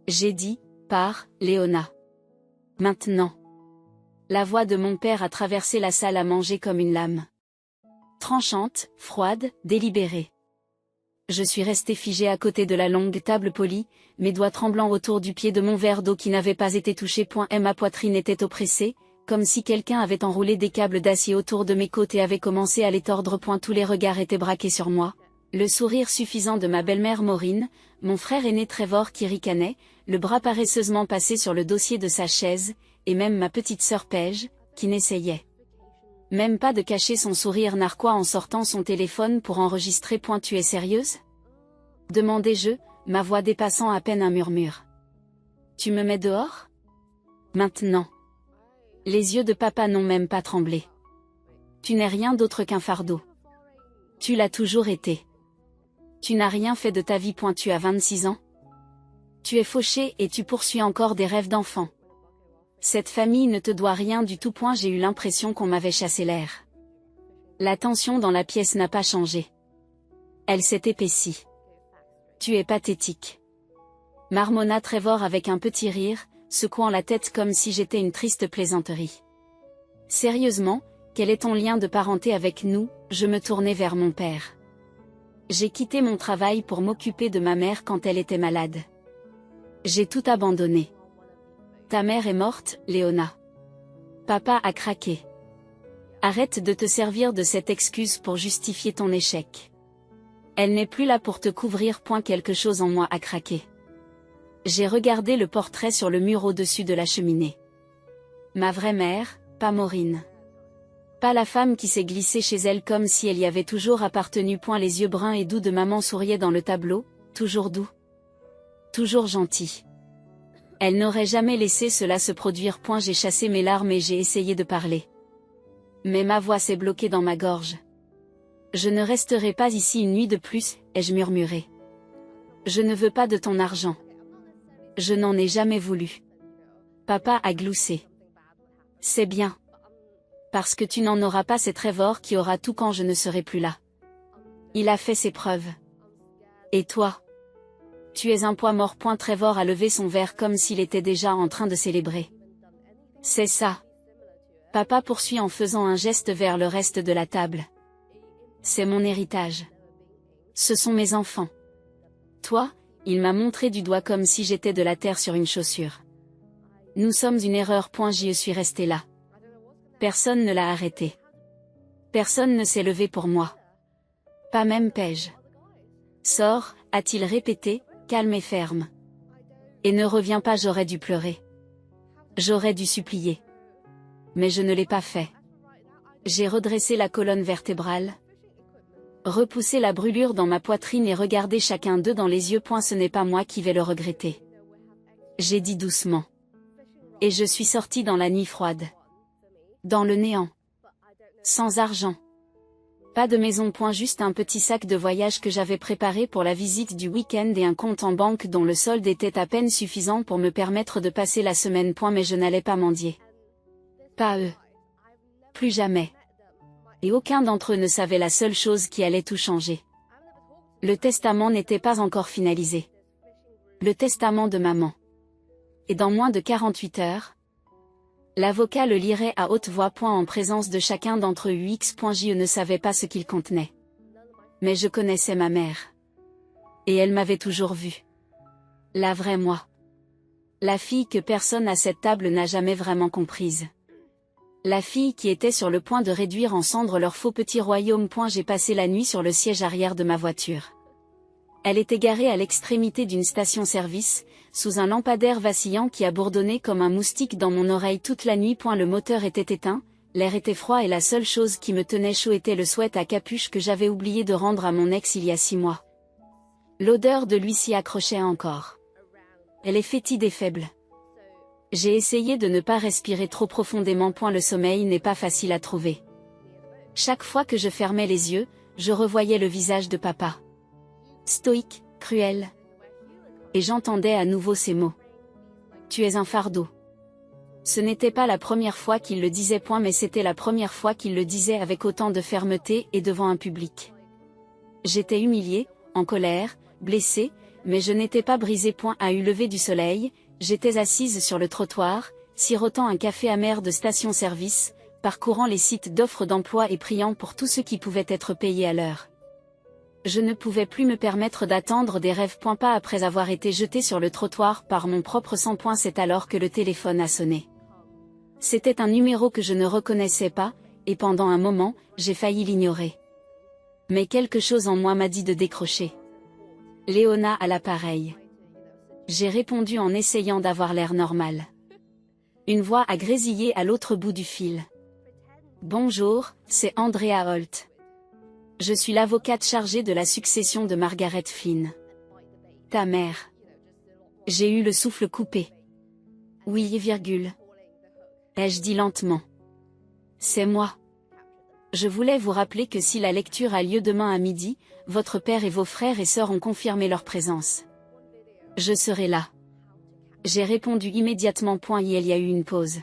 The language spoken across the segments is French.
J'ai dit, pars, Léona. Maintenant. La voix de mon père a traversé la salle à manger comme une lame. Tranchante, froide, délibérée. Je suis restée figée à côté de la longue table polie, mes doigts tremblants autour du pied de mon verre d'eau qui n'avait pas été touché. Et ma poitrine était oppressée, comme si quelqu'un avait enroulé des câbles d'acier autour de mes côtes et avait commencé à les tordre. Tous les regards étaient braqués sur moi. Le sourire suffisant de ma belle-mère Maureen, mon frère aîné Trevor qui ricanait, le bras paresseusement passé sur le dossier de sa chaise, et même ma petite sœur Paige, qui n'essayait même pas de cacher son sourire narquois en sortant son téléphone pour enregistrer. Tu es sérieuse? Demandai-je, ma voix dépassant à peine un murmure. Tu me mets dehors? Maintenant. Les yeux de papa n'ont même pas tremblé. Tu n'es rien d'autre qu'un fardeau. Tu l'as toujours été. Tu n'as rien fait de ta vie. Tu as 26 ans. Tu es fauché et tu poursuis encore des rêves d'enfant. Cette famille ne te doit rien du tout. J'ai eu l'impression qu'on m'avait chassé l'air. La tension dans la pièce n'a pas changé. Elle s'est épaissie. Tu es pathétique. Marmonna Trevor avec un petit rire, secouant la tête comme si j'étais une triste plaisanterie. Sérieusement, quel est ton lien de parenté avec nous? Je me tournai vers mon père. J'ai quitté mon travail pour m'occuper de ma mère quand elle était malade. J'ai tout abandonné. Ta mère est morte, Léona. Papa a craqué. Arrête de te servir de cette excuse pour justifier ton échec. Elle n'est plus là pour te couvrir. Quelque chose en moi a craqué. J'ai regardé le portrait sur le mur au-dessus de la cheminée. Ma vraie mère, pas Maureen. Pas la femme qui s'est glissée chez elle comme si elle y avait toujours appartenu. Les yeux bruns et doux de maman souriaient dans le tableau, toujours doux. Toujours gentil. Elle n'aurait jamais laissé cela se produire. J'ai chassé mes larmes et j'ai essayé de parler. Mais ma voix s'est bloquée dans ma gorge. Je ne resterai pas ici une nuit de plus, ai-je murmuré. Je ne veux pas de ton argent. Je n'en ai jamais voulu. Papa a gloussé. C'est bien. Parce que tu n'en auras pas, c'est Trevor qui aura tout quand je ne serai plus là. Il a fait ses preuves. Et toi? Tu es un poids mort. Trevor a levé son verre comme s'il était déjà en train de célébrer. C'est ça. Papa poursuit en faisant un geste vers le reste de la table. C'est mon héritage. Ce sont mes enfants. Toi, il m'a montré du doigt comme si j'étais de la terre sur une chaussure. Nous sommes une erreur. J'y suis resté là. Personne ne l'a arrêté. Personne ne s'est levé pour moi. Pas même Paige. Sors, a-t-il répété, calme et ferme. Et ne reviens pas. J'aurais dû pleurer. J'aurais dû supplier. Mais je ne l'ai pas fait. J'ai redressé la colonne vertébrale. Repoussé la brûlure dans ma poitrine et regardé chacun d'eux dans les yeux. Ce n'est pas moi qui vais le regretter. J'ai dit doucement. Et je suis sortie dans la nuit froide. Dans le néant. Sans argent. Pas de maison. Juste un petit sac de voyage que j'avais préparé pour la visite du week-end et un compte en banque dont le solde était à peine suffisant pour me permettre de passer la semaine. Mais je n'allais pas mendier. Pas eux. Plus jamais. Et aucun d'entre eux ne savait la seule chose qui allait tout changer. Le testament n'était pas encore finalisé. Le testament de maman. Et dans moins de 48 heures, l'avocat le lirait à haute voix. En présence de chacun d'entre eux. Je ne savais pas ce qu'il contenait. Mais je connaissais ma mère. Et elle m'avait toujours vue. La vraie moi. La fille que personne à cette table n'a jamais vraiment comprise. La fille qui était sur le point de réduire en cendres leur faux petit royaume. J'ai passé la nuit sur le siège arrière de ma voiture. Elle était garée à l'extrémité d'une station-service, sous un lampadaire vacillant qui a bourdonné comme un moustique dans mon oreille toute la nuit. Le moteur était éteint, l'air était froid et la seule chose qui me tenait chaud était le sweat à capuche que j'avais oublié de rendre à mon ex il y a 6 mois. L'odeur de lui s'y accrochait encore. Elle est fétide et faible. J'ai essayé de ne pas respirer trop profondément. Le sommeil n'est pas facile à trouver. Chaque fois que je fermais les yeux, je revoyais le visage de papa. Stoïque, cruel. Et j'entendais à nouveau ces mots. Tu es un fardeau. Ce n'était pas la première fois qu'il le disait. Mais c'était la première fois qu'il le disait avec autant de fermeté et devant un public. J'étais humiliée, en colère, blessée, mais je n'étais pas brisée. À eu lever du soleil, j'étais assise sur le trottoir, sirotant un café amer de station-service, parcourant les sites d'offres d'emploi et priant pour tous ceux qui pouvaient être payés à l'heure. Je ne pouvais plus me permettre d'attendre des rêves. Pas après avoir été jetée sur le trottoir par mon propre sang. C'est alors que le téléphone a sonné. C'était un numéro que je ne reconnaissais pas, et pendant un moment, j'ai failli l'ignorer. Mais quelque chose en moi m'a dit de décrocher. Léona à l'appareil. J'ai répondu en essayant d'avoir l'air normal. Une voix a grésillé à l'autre bout du fil. Bonjour, c'est Andrea Holt. Je suis l'avocate chargée de la succession de Margaret Flynn. Ta mère. J'ai eu le souffle coupé. Oui, virgule. Ai-je dit lentement. C'est moi. Je voulais vous rappeler que si la lecture a lieu demain à midi, votre père et vos frères et sœurs ont confirmé leur présence. Je serai là. J'ai répondu immédiatement. Il y a eu une pause.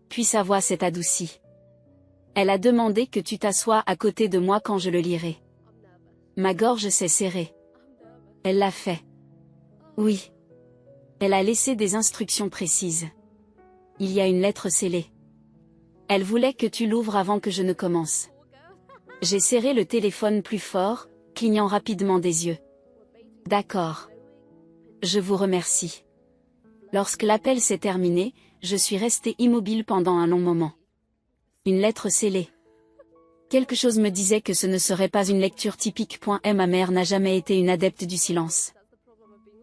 Puis sa voix s'est adoucie. Elle a demandé que tu t'assoies à côté de moi quand je le lirai. Ma gorge s'est serrée. Elle l'a fait. Oui. Elle a laissé des instructions précises. Il y a une lettre scellée. Elle voulait que tu l'ouvres avant que je ne commence. J'ai serré le téléphone plus fort, clignant rapidement des yeux. D'accord. Je vous remercie. Lorsque l'appel s'est terminé, je suis restée immobile pendant un long moment. Une lettre scellée. Quelque chose me disait que ce ne serait pas une lecture typique. Ma mère n'a jamais été une adepte du silence.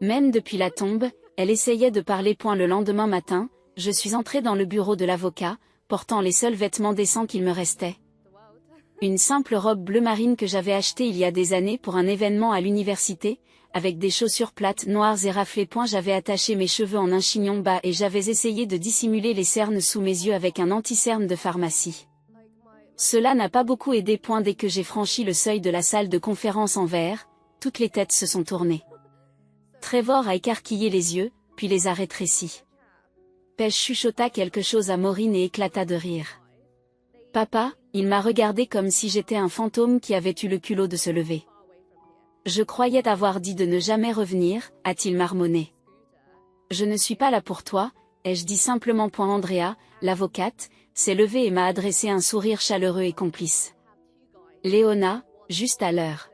Même depuis la tombe, elle essayait de parler. Le lendemain matin, je suis entrée dans le bureau de l'avocat, portant les seuls vêtements décents qu'il me restait. Une simple robe bleu marine que j'avais achetée il y a des années pour un événement à l'université, avec des chaussures plates noires et raflées. J'avais attaché mes cheveux en un chignon bas et j'avais essayé de dissimuler les cernes sous mes yeux avec un anti-cerne de pharmacie. Cela n'a pas beaucoup aidé. Dès que j'ai franchi le seuil de la salle de conférence en verre, toutes les têtes se sont tournées. Trevor a écarquillé les yeux, puis les a rétrécis. Paige chuchota quelque chose à Maureen et éclata de rire. Papa, il m'a regardé comme si j'étais un fantôme qui avait eu le culot de se lever. Je croyais avoir dit de ne jamais revenir, a-t-il marmonné. Je ne suis pas là pour toi, ai-je dit simplement. Andrea, l'avocate, s'est levée et m'a adressé un sourire chaleureux et complice. Léona, juste à l'heure.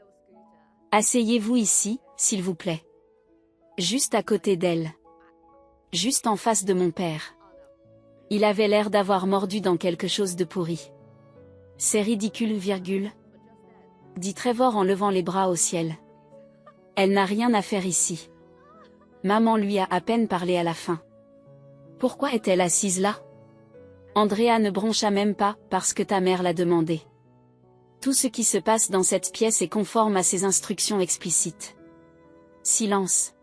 Asseyez-vous ici, s'il vous plaît. Juste à côté d'elle. Juste en face de mon père. Il avait l'air d'avoir mordu dans quelque chose de pourri. C'est ridicule, virgule. Dit Trevor en levant les bras au ciel. Elle n'a rien à faire ici. Maman lui a à peine parlé à la fin. Pourquoi est-elle assise là? Andrea ne broncha même pas, parce que ta mère l'a demandé. Tout ce qui se passe dans cette pièce est conforme à ses instructions explicites. Silence.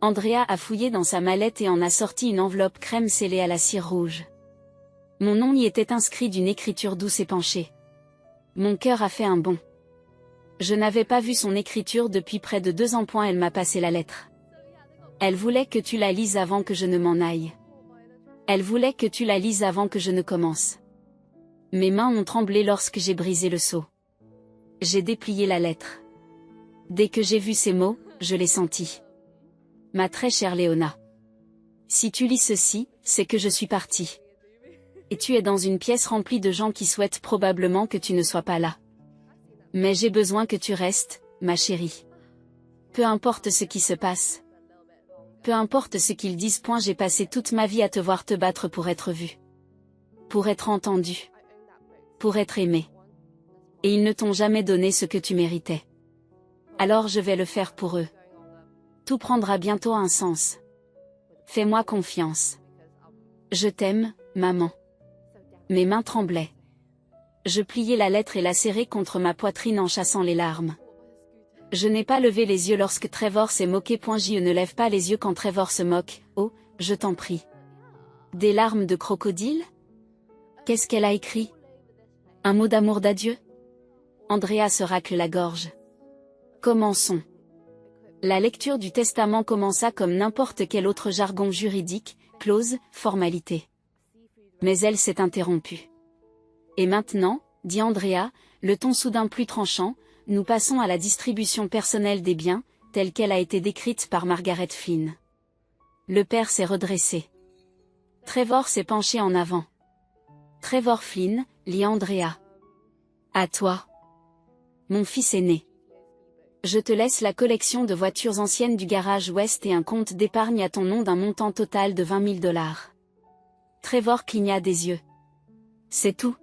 Andrea a fouillé dans sa mallette et en a sorti une enveloppe crème scellée à la cire rouge. Mon nom y était inscrit d'une écriture douce et penchée. Mon cœur a fait un bond. Je n'avais pas vu son écriture depuis près de 2 ans. Elle m'a passé la lettre. Elle voulait que tu la lises avant que je ne m'en aille. Elle voulait que tu la lises avant que je ne commence. Mes mains ont tremblé lorsque j'ai brisé le sceau. J'ai déplié la lettre. Dès que j'ai vu ces mots, je l'ai senti. Ma très chère Léona. Si tu lis ceci, c'est que je suis partie. Et tu es dans une pièce remplie de gens qui souhaitent probablement que tu ne sois pas là. Mais j'ai besoin que tu restes, ma chérie. Peu importe ce qui se passe. Peu importe ce qu'ils disent. J'ai passé toute ma vie à te voir te battre pour être vu. Pour être entendu. Pour être aimé. Et ils ne t'ont jamais donné ce que tu méritais. Alors je vais le faire pour eux. Tout prendra bientôt un sens. Fais-moi confiance. Je t'aime, maman. Mes mains tremblaient. Je pliai la lettre et la serrai contre ma poitrine en chassant les larmes. Je n'ai pas levé les yeux lorsque Trevor s'est moqué. Je ne lève pas les yeux quand Trevor se moque. Oh, je t'en prie. Des larmes de crocodile? Qu'est-ce qu'elle a écrit? Un mot d'amour d'adieu? Andrea se racle la gorge. Commençons. La lecture du testament commença comme n'importe quel autre jargon juridique, clause, formalité. Mais elle s'est interrompue. Et maintenant, dit Andrea, le ton soudain plus tranchant, nous passons à la distribution personnelle des biens, telle qu'elle a été décrite par Margaret Flynn. Le père s'est redressé. Trevor s'est penché en avant. Trevor Flynn, lit Andrea. À toi. Mon fils aîné. Je te laisse la collection de voitures anciennes du garage ouest et un compte d'épargne à ton nom d'un montant total de $20 000. Trevor cligna des yeux. C'est tout.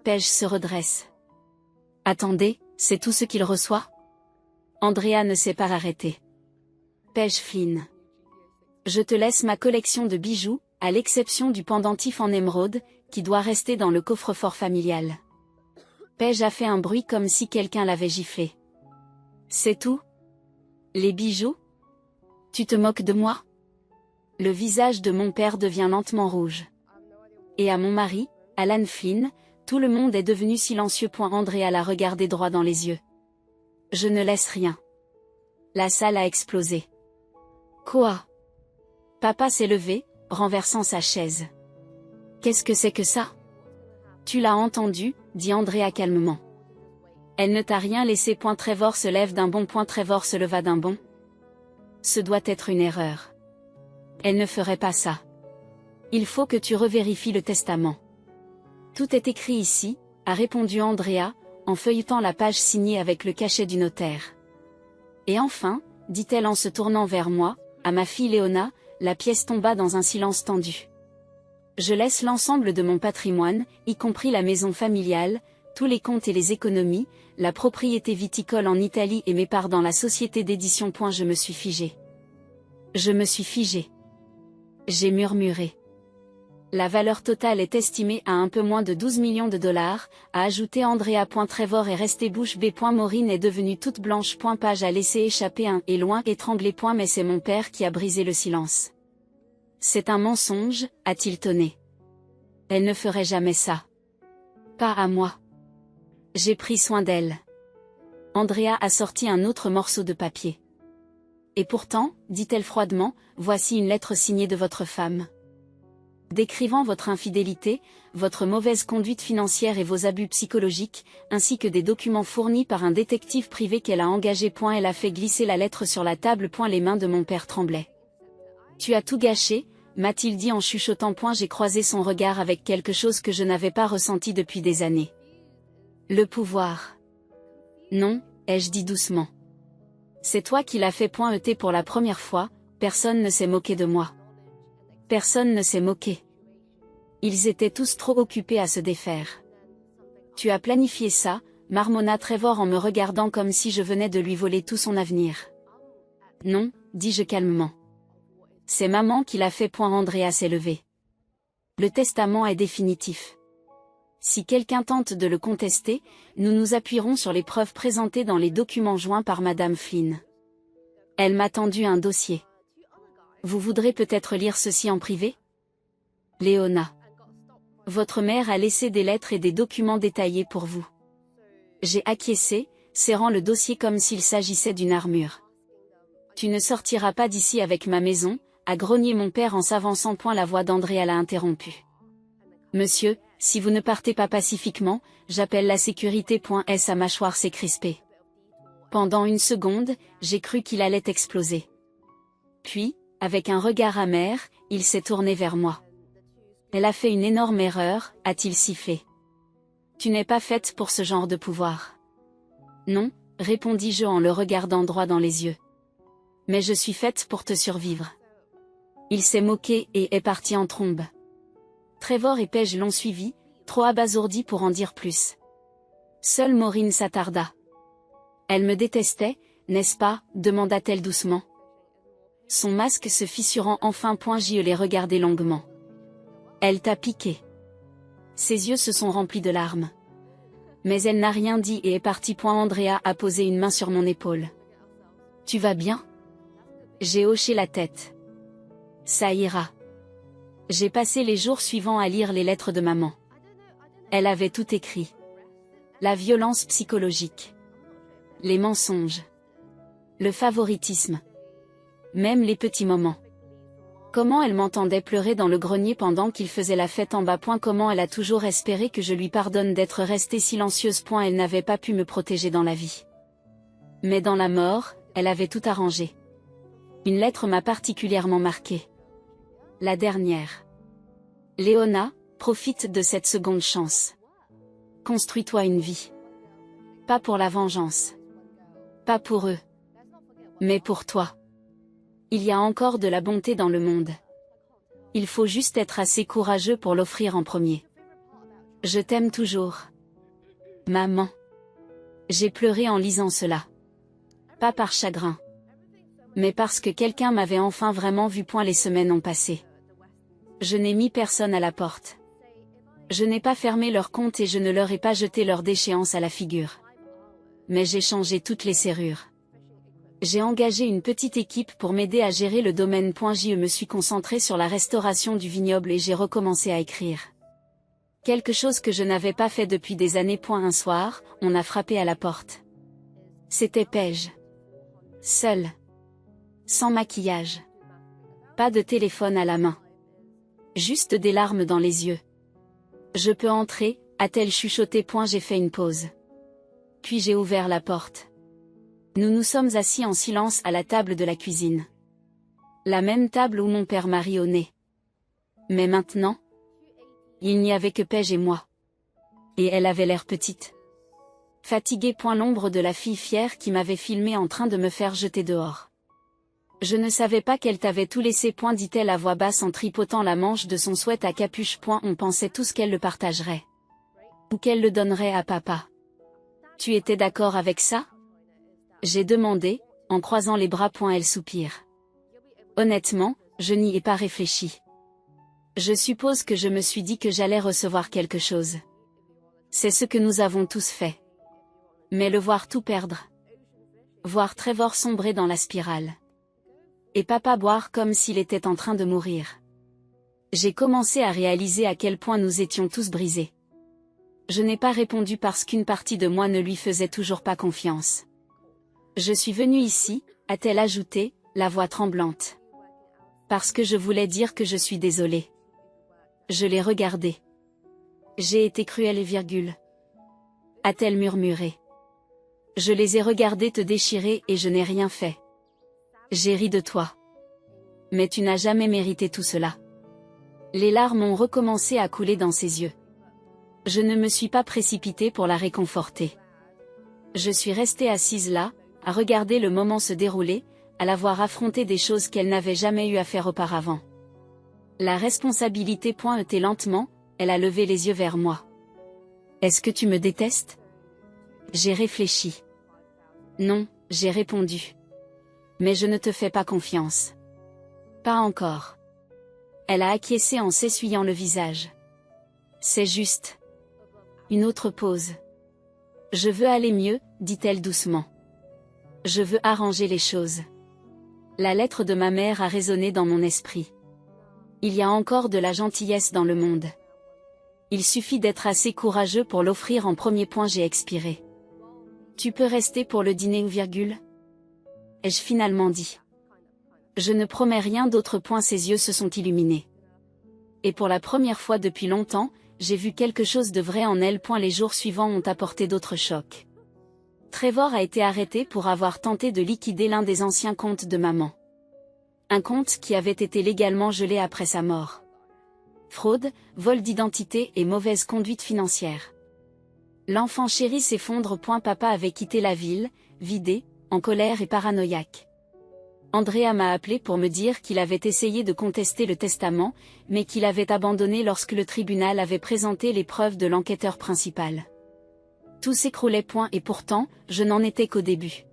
Paige se redresse. Attendez, c'est tout ce qu'il reçoit? Andrea ne s'est pas arrêtée. Paige Flynn. Je te laisse ma collection de bijoux, à l'exception du pendentif en émeraude, qui doit rester dans le coffre-fort familial. Paige a fait un bruit comme si quelqu'un l'avait giflé. C'est tout? Les bijoux? Tu te moques de moi? Le visage de mon père devient lentement rouge. Et à mon mari, Alan Flynn, tout le monde est devenu silencieux. Andrea l'a regardé droit dans les yeux. Je ne laisse rien. La salle a explosé. Quoi? Papa s'est levé, renversant sa chaise. Qu'est-ce que c'est que ça? Tu l'as entendu, dit Andrea calmement. Elle ne t'a rien laissé. Trevor se lève d'un bond. Trevor se leva d'un bond. Ce doit être une erreur. Elle ne ferait pas ça. Il faut que tu revérifies le testament. Tout est écrit ici, a répondu Andrea, en feuilletant la page signée avec le cachet du notaire. Et enfin, dit-elle en se tournant vers moi, à ma fille Léona, la pièce tomba dans un silence tendu. Je laisse l'ensemble de mon patrimoine, y compris la maison familiale, tous les comptes et les économies, la propriété viticole en Italie et mes parts dans la société d'édition. Je me suis figée. Je me suis figée. J'ai murmuré. La valeur totale est estimée à un peu moins de $12 millions, a ajouté Andrea. Trevor est resté bouche bée. Maureen est devenue toute blanche. Page a laissé échapper un « et loin étranglé. Mais c'est mon père qui a brisé le silence. C'est un mensonge, a-t-il tonné. Elle ne ferait jamais ça. Pas à moi. J'ai pris soin d'elle. Andrea a sorti un autre morceau de papier. Et pourtant, dit-elle froidement, voici une lettre signée de votre femme. Décrivant votre infidélité, votre mauvaise conduite financière et vos abus psychologiques, ainsi que des documents fournis par un détective privé qu'elle a engagé. Elle a fait glisser la lettre sur la table. Les mains de mon père tremblaient. Tu as tout gâché, m'a-t-il dit en chuchotant. J'ai croisé son regard avec quelque chose que je n'avais pas ressenti depuis des années. Le pouvoir. Non, ai-je dit doucement. C'est toi qui l'as fait. Pour la première fois, personne ne s'est moqué de moi. Personne ne s'est moqué. Ils étaient tous trop occupés à se défaire. Tu as planifié ça, marmonna Trevor en me regardant comme si je venais de lui voler tout son avenir. Non, dis-je calmement. C'est maman qui l'a fait. Andrea s'est levé. Le testament est définitif. Si quelqu'un tente de le contester, nous nous appuierons sur les preuves présentées dans les documents joints par Madame Flynn. Elle m'a tendu un dossier. Vous voudrez peut-être lire ceci en privé? Léona. Votre mère a laissé des lettres et des documents détaillés pour vous. J'ai acquiescé, serrant le dossier comme s'il s'agissait d'une armure. Tu ne sortiras pas d'ici avec ma maison, a grogné mon père en s'avançant. La voix d'Andrea l'a interrompu. Monsieur, si vous ne partez pas pacifiquement, j'appelle la sécurité. Sa mâchoire s'est crispée. Pendant une seconde, j'ai cru qu'il allait exploser. Puis, avec un regard amer, il s'est tourné vers moi. Elle a fait une énorme erreur, a-t-il sifflé. Tu n'es pas faite pour ce genre de pouvoir. Non, répondis-je en le regardant droit dans les yeux. Mais je suis faite pour te survivre. Il s'est moqué et est parti en trombe. Trevor et Paige l'ont suivi, trop abasourdis pour en dire plus. Seule Maureen s'attarda. Elle me détestait, n'est-ce pas, demanda-t-elle doucement. Son masque se fissurant enfin. Je l'ai regardé longuement. Elle t'a piqué. Ses yeux se sont remplis de larmes. Mais elle n'a rien dit et est partie. Andrea a posé une main sur mon épaule. Tu vas bien? J'ai hoché la tête. Ça ira. J'ai passé les jours suivants à lire les lettres de maman. Elle avait tout écrit. La violence psychologique. Les mensonges. Le favoritisme. Même les petits moments. Comment elle m'entendait pleurer dans le grenier pendant qu'il faisait la fête en bas. Comment elle a toujours espéré que je lui pardonne d'être restée silencieuse. Elle n'avait pas pu me protéger dans la vie. Mais dans la mort, Elle avait tout arrangé. Une lettre m'a particulièrement marquée. La dernière. Léona, profite de cette seconde chance. Construis-toi une vie. Pas pour la vengeance. Pas pour eux. Mais pour toi. Il y a encore de la bonté dans le monde. Il faut juste être assez courageux pour l'offrir en premier. Je t'aime toujours. Maman. J'ai pleuré en lisant cela. Pas par chagrin. Mais parce que quelqu'un m'avait enfin vraiment vu. Les semaines ont passé. Je n'ai mis personne à la porte. Je n'ai pas fermé leur compte et je ne leur ai pas jeté leur déchéance à la figure. Mais j'ai changé toutes les serrures. J'ai engagé une petite équipe pour m'aider à gérer le domaine. Je me suis concentré sur la restauration du vignoble et j'ai recommencé à écrire. Quelque chose que je n'avais pas fait depuis des années. Un soir, on a frappé à la porte. C'était Paige. Seule. Sans maquillage. Pas de téléphone à la main. Juste des larmes dans les yeux. Je peux entrer, a-t-elle chuchoté. J'ai fait une pause. Puis j'ai ouvert la porte. Nous nous sommes assis en silence à la table de la cuisine. La même table où mon père m'a ri au nez. Mais maintenant, il n'y avait que Paige et moi. Et elle avait l'air petite. Fatiguée. L'ombre de la fille fière qui m'avait filmé en train de me faire jeter dehors. Je ne savais pas qu'elle t'avait tout laissé. Dit-elle à voix basse en tripotant la manche de son sweat à capuche. On pensait tous qu'elle le partagerait. Ou qu'elle le donnerait à papa. Tu étais d'accord avec ça? J'ai demandé, en croisant les bras. Elle soupire. Honnêtement, je n'y ai pas réfléchi. Je suppose que je me suis dit que j'allais recevoir quelque chose. C'est ce que nous avons tous fait. Mais le voir tout perdre. Voir Trevor sombrer dans la spirale. Et papa boire comme s'il était en train de mourir. J'ai commencé à réaliser à quel point nous étions tous brisés. Je n'ai pas répondu parce qu'une partie de moi ne lui faisait toujours pas confiance. Je suis venue ici, a-t-elle ajouté, la voix tremblante. Parce que je voulais dire que je suis désolée. Je l'ai regardé. J'ai été cruelle, a-t-elle murmuré. Je les ai regardés te déchirer et je n'ai rien fait. J'ai ri de toi. Mais tu n'as jamais mérité tout cela. Les larmes ont recommencé à couler dans ses yeux. Je ne me suis pas précipitée pour la réconforter. Je suis restée assise là, à regarder le moment se dérouler, à la voir affronter des choses qu'elle n'avait jamais eu à faire auparavant. La responsabilité. Était lentement, elle a levé les yeux vers moi. Est-ce que tu me détestes? J'ai réfléchi. Non, j'ai répondu. Mais je ne te fais pas confiance. Pas encore. Elle a acquiescé en s'essuyant le visage. C'est juste. Une autre pause. Je veux aller mieux, dit-elle doucement. Je veux arranger les choses. La lettre de ma mère a résonné dans mon esprit. Il y a encore de la gentillesse dans le monde. Il suffit d'être assez courageux pour l'offrir en premier. J'ai expiré. Tu peux rester pour le dîner ai-je finalement dit. Je ne promets rien d'autre. Ses yeux se sont illuminés. Et pour la première fois depuis longtemps, j'ai vu quelque chose de vrai en elle. Les jours suivants ont apporté d'autres chocs. Trevor a été arrêté pour avoir tenté de liquider l'un des anciens comptes de maman. Un compte qui avait été légalement gelé après sa mort. Fraude, vol d'identité et mauvaise conduite financière. L'enfant chéri s'effondre. Papa avait quitté la ville, vidé, en colère et paranoïaque. Andrea m'a appelé pour me dire qu'il avait essayé de contester le testament, mais qu'il avait abandonné lorsque le tribunal avait présenté les preuves de l'enquêteur principal. Tout s'écroulait. Et pourtant, je n'en étais qu'au début.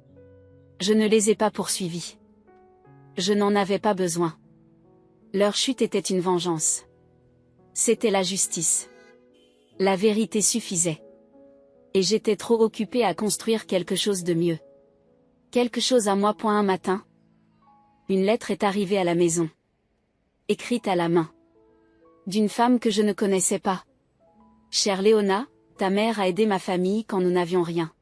Je ne les ai pas poursuivis. Je n'en avais pas besoin. Leur chute était une vengeance. C'était la justice. La vérité suffisait. Et j'étais trop occupée à construire quelque chose de mieux. Quelque chose à moi. Un matin, une lettre est arrivée à la maison. Écrite à la main. D'une femme que je ne connaissais pas. Chère Léona, ta mère a aidé ma famille quand nous n'avions rien.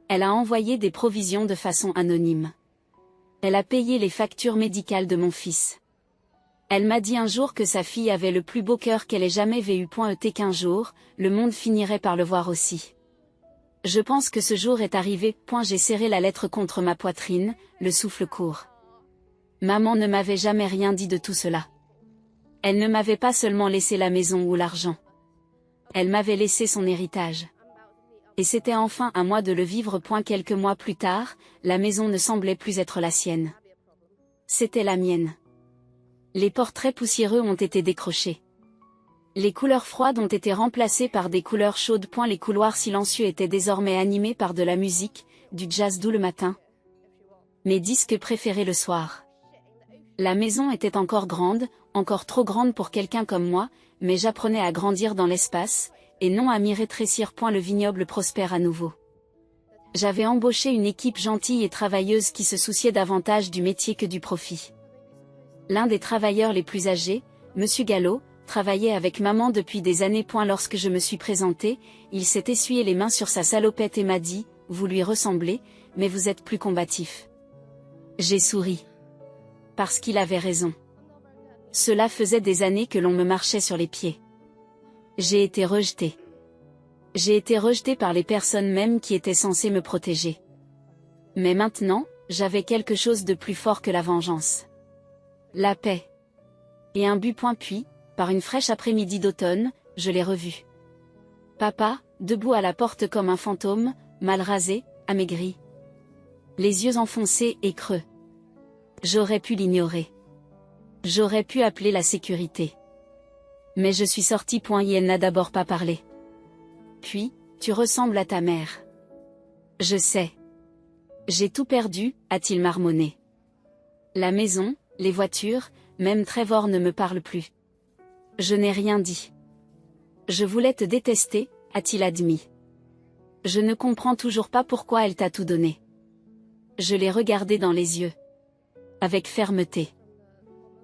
Elle a envoyé des provisions de façon anonyme. Elle a payé les factures médicales de mon fils. Elle m'a dit un jour que sa fille avait le plus beau cœur qu'elle ait jamais vu. Qu'un jour, le monde finirait par le voir aussi. Je pense que ce jour est arrivé. J'ai serré la lettre contre ma poitrine, le souffle court. Maman ne m'avait jamais rien dit de tout cela. Elle ne m'avait pas seulement laissé la maison ou l'argent. Elle m'avait laissé son héritage. Et c'était enfin à moi de le vivre. Quelques mois plus tard, la maison ne semblait plus être la sienne. C'était la mienne. Les portraits poussiéreux ont été décrochés. Les couleurs froides ont été remplacées par des couleurs chaudes. Les couloirs silencieux étaient désormais animés par de la musique, du jazz doux le matin. Mes disques préférés le soir. La maison était encore grande, encore trop grande pour quelqu'un comme moi, mais j'apprenais à grandir dans l'espace, et non à m'y rétrécir. Le vignoble prospère à nouveau. J'avais embauché une équipe gentille et travailleuse qui se souciait davantage du métier que du profit. L'un des travailleurs les plus âgés, Monsieur Gallo, travaillait avec maman depuis des années. Lorsque je me suis présentée, il s'est essuyé les mains sur sa salopette et m'a dit « Vous lui ressemblez, mais vous êtes plus combatif. » J'ai souri. Parce qu'il avait raison. Cela faisait des années que l'on me marchait sur les pieds. J'ai été rejetée. J'ai été rejetée par les personnes même qui étaient censées me protéger. Mais maintenant, j'avais quelque chose de plus fort que la vengeance. La paix. Et un but. Puis, par une fraîche après-midi d'automne, je l'ai revu. Papa, debout à la porte comme un fantôme, mal rasé, amaigri. Les yeux enfoncés et creux. J'aurais pu l'ignorer. J'aurais pu appeler la sécurité. Mais je suis sortie. Et elle n'a d'abord pas parlé. Puis, tu ressembles à ta mère. Je sais. J'ai tout perdu, a-t-il marmonné. La maison, les voitures, même Trevor ne me parle plus. Je n'ai rien dit. Je voulais te détester, a-t-il admis. Je ne comprends toujours pas pourquoi elle t'a tout donné. Je l'ai regardé dans les yeux. Avec fermeté.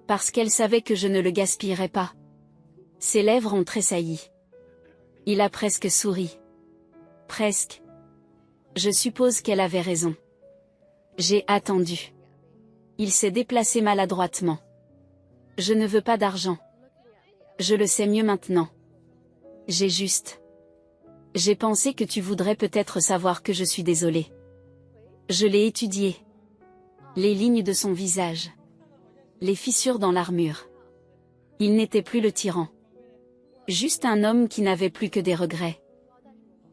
Parce qu'elle savait que je ne le gaspillerais pas. Ses lèvres ont tressailli. Il a presque souri. Presque. Je suppose qu'elle avait raison. J'ai attendu. Il s'est déplacé maladroitement. Je ne veux pas d'argent. Je le sais mieux maintenant. J'ai pensé que tu voudrais peut-être savoir que je suis désolée. Je l'ai étudié. Les lignes de son visage. Les fissures dans l'armure. Il n'était plus le tyran. Juste un homme qui n'avait plus que des regrets.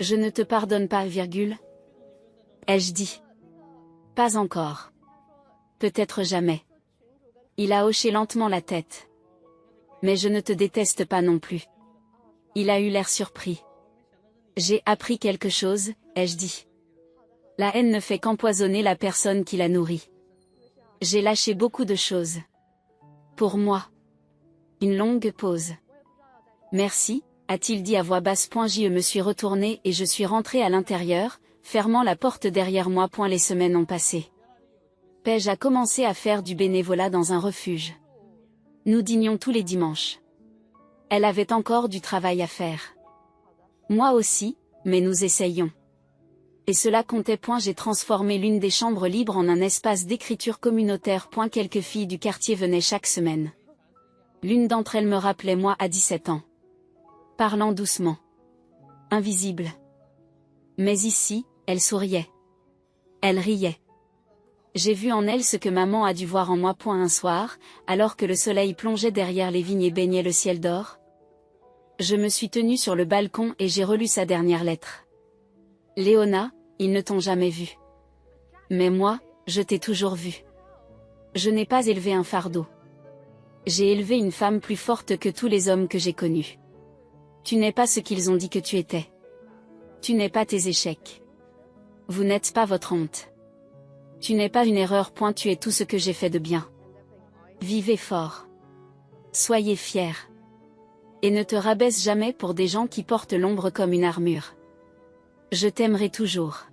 Je ne te pardonne pas, virgule. Ai-je dit. Pas encore. Peut-être jamais. Il a hoché lentement la tête. Mais je ne te déteste pas non plus. Il a eu l'air surpris. J'ai appris quelque chose, ai-je dit. La haine ne fait qu'empoisonner la personne qui la nourrit. J'ai lâché beaucoup de choses. Pour moi. Une longue pause. Merci, a-t-il dit à voix basse. Je me suis retournée et je suis rentrée à l'intérieur, fermant la porte derrière moi. Les semaines ont passé. Paige a commencé à faire du bénévolat dans un refuge. Nous dînions tous les dimanches. Elle avait encore du travail à faire. Moi aussi, mais nous essayions. Et cela comptait. J'ai transformé l'une des chambres libres en un espace d'écriture communautaire. Quelques filles du quartier venaient chaque semaine. L'une d'entre elles me rappelait moi à 17 ans. Parlant doucement. Invisible. Mais ici, elle souriait. Elle riait. J'ai vu en elle ce que maman a dû voir en moi. Un soir, alors que le soleil plongeait derrière les vignes et baignait le ciel d'or. Je me suis tenue sur le balcon et j'ai relu sa dernière lettre. Léona, ils ne t'ont jamais vue. Mais moi, je t'ai toujours vue. Je n'ai pas élevé un fardeau. J'ai élevé une femme plus forte que tous les hommes que j'ai connus. Tu n'es pas ce qu'ils ont dit que tu étais. Tu n'es pas tes échecs. Vous n'êtes pas votre honte. Tu n'es pas une erreur. Tu es tout ce que j'ai fait de bien. Vivez fort. Soyez fiers. Et ne te rabaisse jamais pour des gens qui portent l'ombre comme une armure. Je t'aimerai toujours.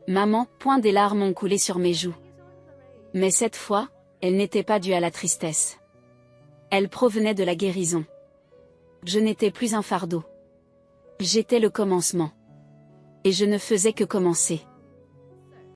Maman. Des larmes ont coulé sur mes joues. Mais cette fois, elles n'étaient pas dues à la tristesse. Elles provenaient de la guérison. Je n'étais plus un fardeau. J'étais le commencement. Et je ne faisais que commencer.